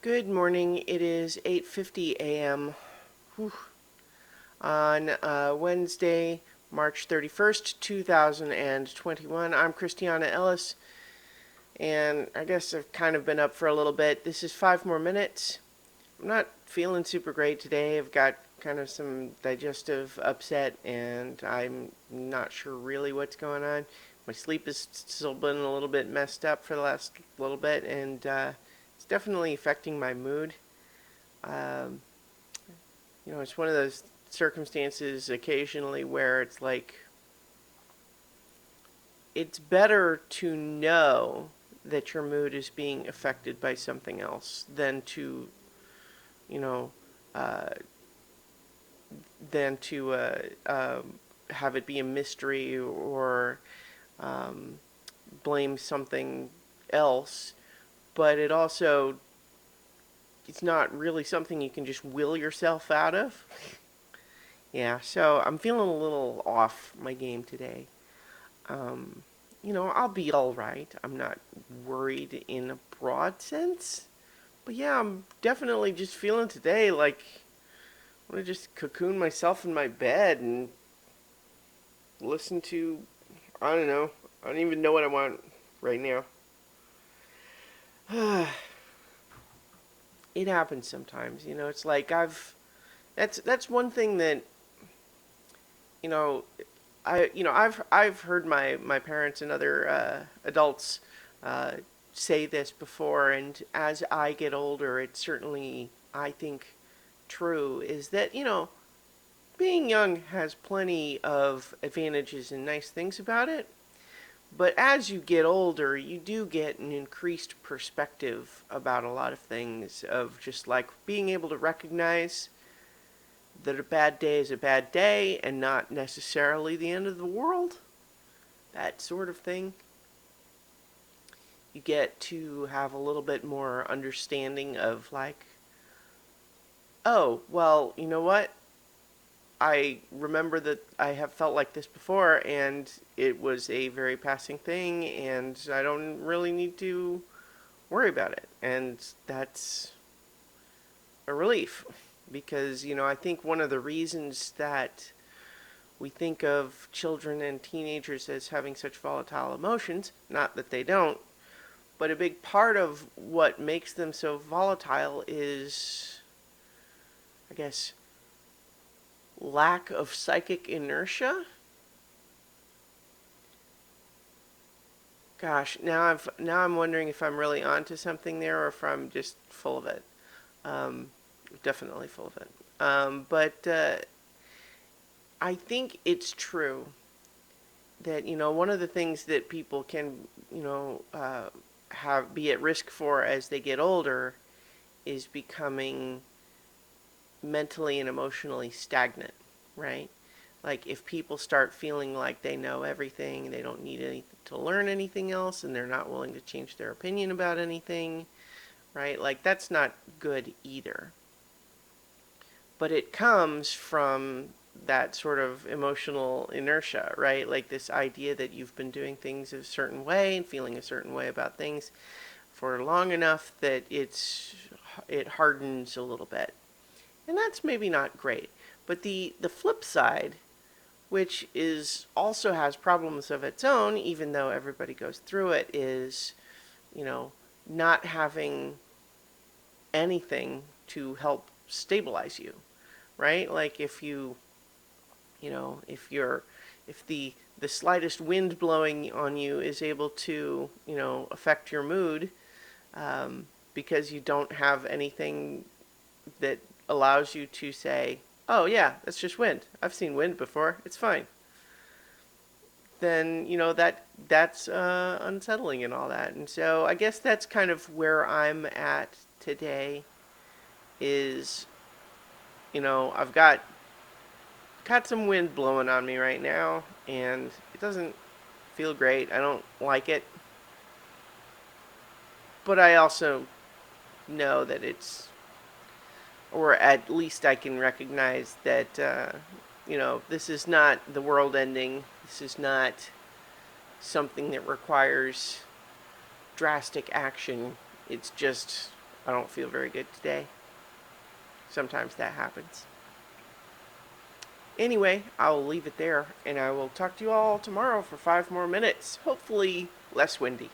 Good morning. It is 8:50 a.m. on Wednesday, March 31st, 2021. I'm Christiana Ellis, and I guess I've kind of been up for a little bit. This is 5 more minutes. I'm not feeling super great today. I've got kind of some digestive upset, and I'm not sure really what's going on. My sleep has still been a little bit messed up for the last little bit, and it's definitely affecting my mood. Um, it's one of those circumstances occasionally where it's like it's better to know that your mood is being affected by something else than to, you know, uh, than to have it be a mystery or um, blame something else. But it's not really something you can just will yourself out of. Yeah, so I'm feeling a little off my game today. Um, I'll be all right. I'm not worried in a broad sense. But yeah, I'm definitely just feeling today like I want to just cocoon myself in my bed and listen to, I don't know. I don't even know what I want right now. It happens sometimes, it's like that's one thing that, you know, I've heard my parents and other adults uh, say this before, and as I get older, it's certainly, I think, true. Is that being young has plenty of advantages and nice things about it, but as you get older, you do get an increased perspective about a lot of things, of just like being able to recognize that a bad day is a bad day and not necessarily the end of the world, that sort of thing. You get to have a little bit more understanding of, like, oh, well, you know what? I remember that I have felt like this before, and it was a very passing thing, and I don't really need to worry about it. And that's a relief because, I think one of the reasons that we think of children and teenagers as having such volatile emotions, not that they don't, but a big part of what makes them so volatile is, I guess, lack of psychic inertia. Gosh, now I'm wondering if I'm really onto something there or if I'm just full of it. Um, Definitely full of it. But I think it's true that one of the things that people can have be at risk for as they get older is becoming mentally and emotionally stagnant, right? Like if people start feeling like they know everything, they don't need to learn anything else, and they're not willing to change their opinion about anything, right? Like that's not good either. But it comes from that sort of emotional inertia, right? Like this idea that you've been doing things a certain way and feeling a certain way about things for long enough that it hardens a little bit. And that's maybe not great. But the flip side, which is also has problems of its own, even though everybody goes through it, is, you know, not having anything to help stabilize you, right? Like if if the slightest wind blowing on you is able to, affect your mood, because you don't have anything that allows you to say, oh yeah, that's just wind. I've seen wind before. It's fine. Then that's unsettling and all that. And so I guess that's kind of where I'm at today. Is I've got some wind blowing on me right now, and it doesn't feel great. I don't like it, but I also know that or at least I can recognize that this is not the world ending. This is not something that requires drastic action. It's just I don't feel very good today. Sometimes that happens. Anyway, I'll leave it there, and I will talk to you all tomorrow for 5 more minutes. Hopefully less windy.